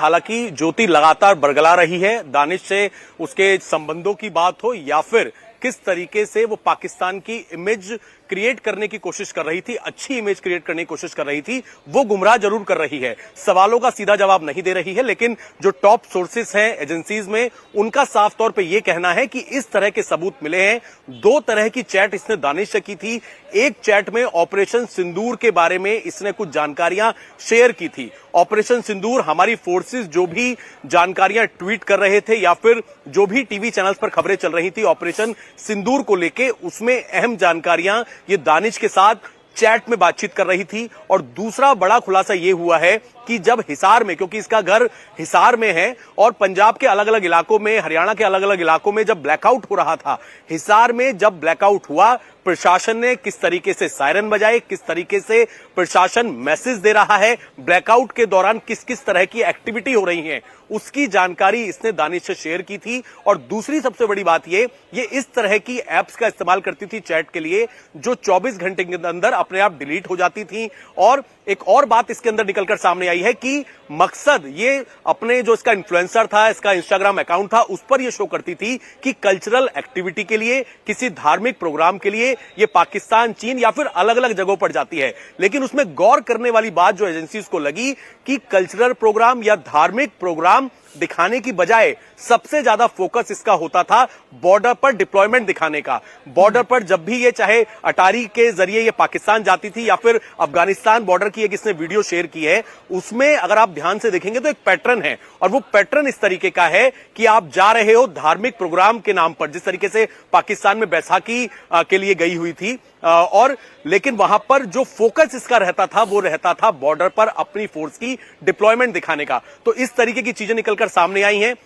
हालांकि ज्योति लगातार बरगला रही है। दानिश से उसके संबंधों की बात हो या फिर किस तरीके से वो पाकिस्तान की इमेज क्रिएट करने की कोशिश कर रही थी, अच्छी इमेज क्रिएट करने की कोशिश कर रही थी, वो गुमराह जरूर कर रही है। सवालों का सीधा जवाब नहीं दे रही है, लेकिन जो टॉप सोर्सेस हैं एजेंसीज में, उनका साफ तौर पे ये कहना है कि इस तरह के सबूत मिले हैं। 2 तरह की चैट इसने दानिश से की थी। एक चैट में ऑपरेशन सिंदूर के बारे में इसने कुछ जानकारियां शेयर की थी। ऑपरेशन सिंदूर, हमारी फोर्सेस जो भी जानकारियां ट्वीट कर रहे थे या फिर जो भी टीवी चैनल्स पर खबरें चल रही थी ऑपरेशन सिंदूर को लेके, उसमें अहम जानकारियां ये दानिश के साथ चैट में बातचीत कर रही थी। और दूसरा बड़ा खुलासा यह हुआ है कि जब हिसार में, क्योंकि इसका घर हिसार में है और पंजाब के अलग अलग इलाकों में, हरियाणा के अलग अलग इलाकों में जब ब्लैकआउट हो रहा था, हिसार में जब ब्लैकआउट हुआ, प्रशासन ने किस तरीके से सायरन बजाए, किस तरीके से प्रशासन मैसेज दे रहा है, ब्लैकआउट के दौरान किस किस तरह की एक्टिविटी हो रही है, उसकी जानकारी इसने दानिश से शेयर की थी। और दूसरी सबसे बड़ी बात ये इस तरह की एप्स का इस्तेमाल करती थी चैट के लिए, जो 24 घंटे के अंदर अपने आप डिलीट हो जाती थी। और एक और बात इसके अंदर निकलकर सामने आई है कि मकसद ये अपने जो इसका इन्फ्लुएंसर था, इसका इंस्टाग्राम अकाउंट था, उस पर ये शो करती थी कि कल्चरल एक्टिविटी के लिए, किसी धार्मिक प्रोग्राम के लिए ये पाकिस्तान, चीन या फिर अलग अलग जगहों पर जाती है। लेकिन उसमें गौर करने वाली बात जो एजेंसीज को लगी कि कल्चरल प्रोग्राम या धार्मिक प्रोग्राम दिखाने की बजाय सबसे ज्यादा फोकस इसका होता था बॉर्डर पर डिप्लॉयमेंट दिखाने का। बॉर्डर पर जब भी ये चाहे अटारी के जरिए ये पाकिस्तान जाती थी या फिर अफगानिस्तान बॉर्डर की एक इसने वीडियो शेयर की है, उसमें अगर आप ध्यान से देखेंगे तो एक पैटर्न है। और वो पैटर्न इस तरीके का है कि आप जा रहे हो धार्मिक प्रोग्राम के नाम पर, जिस तरीके से पाकिस्तान में बैसाखी के लिए गई हुई थी, और लेकिन वहां पर जो फोकस इसका रहता था वो रहता था बॉर्डर पर अपनी फोर्स की डिप्लॉयमेंट दिखाने का। तो इस तरीके की चीजें निकलकर सामने आई हैं।